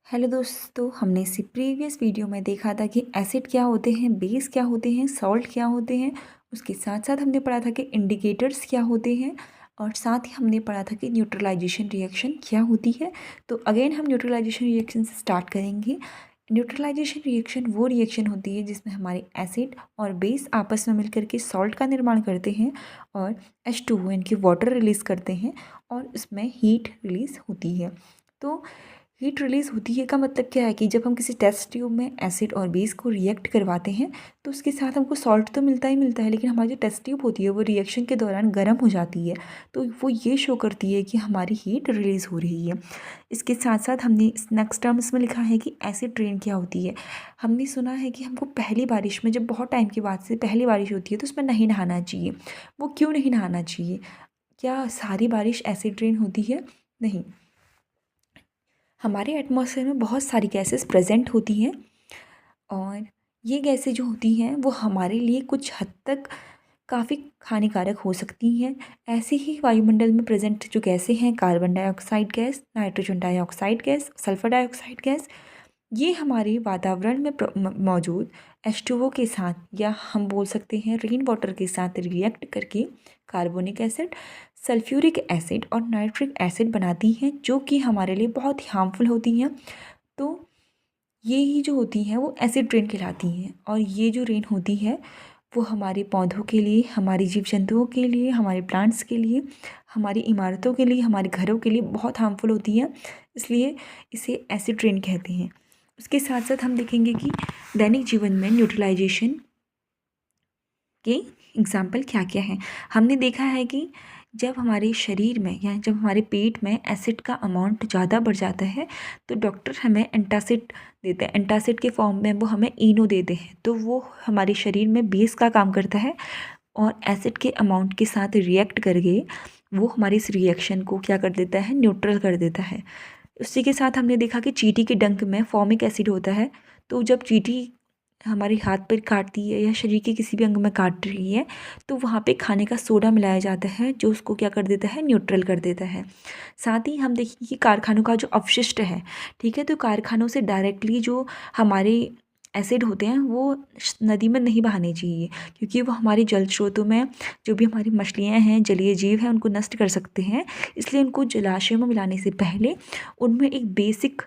Hello दोस्तों, हमने इसी प्रीवियस वीडियो में देखा था कि एसिड क्या होते हैं, बेस क्या होते हैं, सॉल्ट क्या होते हैं। उसके साथ साथ हमने पढ़ा था कि इंडिकेटर्स क्या होते हैं और साथ ही हमने पढ़ा था कि न्यूट्रलाइजेशन रिएक्शन क्या होती है। तो अगेन हम न्यूट्रलाइजेशन रिएक्शन से स्टार्ट करेंगे। न्यूट्रलाइजेशन रिएक्शन वो रिएक्शन होती है जिसमें हमारे एसिड और बेस आपस में मिलकर के सॉल्ट का निर्माण करते हैं और H2O यानी कि वाटर रिलीज़ करते हैं और उसमें हीट रिलीज़ होती है। तो हीट रिलीज़ होती है का मतलब क्या है कि जब हम किसी टेस्ट ट्यूब में एसिड और बेस को रिएक्ट करवाते हैं तो उसके साथ हमको सॉल्ट तो मिलता ही मिलता है, लेकिन हमारी जो टेस्ट ट्यूब होती है वो रिएक्शन के दौरान गर्म हो जाती है। तो वो ये शो करती है कि हमारी हीट रिलीज़ हो रही है। इसके साथ साथ हमने नेक्स्ट टर्म्स में लिखा है कि एसिड रेन क्या होती है। हमने सुना है कि हमको पहली बारिश में, जब बहुत टाइम के बाद से पहली बारिश होती है तो उसमें नहीं नहाना चाहिए। वो क्यों नहीं नहाना चाहिए? क्या सारी बारिश एसिड रेन होती है? नहीं। हमारे एटमॉस्फेयर में बहुत सारी गैसेस प्रेजेंट होती हैं और ये गैसें जो होती हैं वो हमारे लिए कुछ हद तक काफ़ी हानिकारक हो सकती हैं। ऐसे ही वायुमंडल में प्रेजेंट जो गैसें हैं, carbon dioxide gas, nitrogen dioxide gas, sulphur dioxide gas, ये हमारे वातावरण में मौजूद H2O के साथ, या हम बोल सकते हैं रेन वाटर के साथ रिएक्ट करके कार्बोनिक एसिड, सल्फ्यूरिक एसिड और नाइट्रिक एसिड बनाती हैं, जो कि हमारे लिए बहुत ही हार्मफुल होती हैं। तो ये ही जो होती हैं वो एसिड रेन कहलाती हैं और ये जो रेन होती है वो हमारे पौधों के लिए, हमारे जीव जंतुओं के लिए, हमारे प्लांट्स के लिए, हमारी इमारतों के लिए, हमारे घरों के लिए बहुत हार्मफुल होती है, इसलिए इसे एसिड रेन कहते हैं। उसके साथ साथ हम देखेंगे कि दैनिक जीवन में न्यूट्रलाइजेशन के एग्जाम्पल क्या क्या हैं। हमने देखा है कि जब हमारे शरीर में या जब हमारे पेट में एसिड का अमाउंट ज़्यादा बढ़ जाता है तो डॉक्टर हमें एंटासिड देते हैं। एंटासिड के फॉर्म में वो हमें इनो देते हैं, तो वो हमारे शरीर में बेस का काम करता है और एसिड के अमाउंट के साथ रिएक्ट करके वो हमारी इस रिएक्शन को क्या कर देता है, न्यूट्रल कर देता है। उसी के साथ हमने देखा कि चींटी के डंक में फॉर्मिक एसिड होता है, तो जब चींटी हमारे हाथ पर काटती है या शरीर के किसी भी अंग में काट रही है तो वहाँ पे खाने का सोडा मिलाया जाता है जो उसको क्या कर देता है, न्यूट्रल कर देता है। साथ ही हम देखेंगे कि कारखानों का जो अपशिष्ट है, ठीक है, तो कारखानों से डायरेक्टली जो हमारे एसिड होते हैं वो नदी में नहीं बहाने चाहिए, क्योंकि वो हमारे जल स्रोतों में जो भी हमारी मछलियाँ हैं, जलीय जीव हैं, उनको नष्ट कर सकते हैं। इसलिए उनको जलाशयों में मिलाने से पहले उनमें एक बेसिक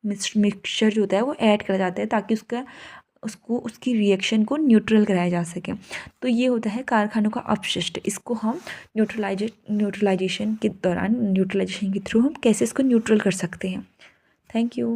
मिक्सचर जो होता है वो ऐड करा जाता है ताकि उसकी रिएक्शन को न्यूट्रल कराया जा सके। तो ये होता है कारखानों का अपशिष्ट। इसको हम न्यूट्रलाइजेशन के थ्रू हम कैसे इसको न्यूट्रल कर सकते हैं। Thank you.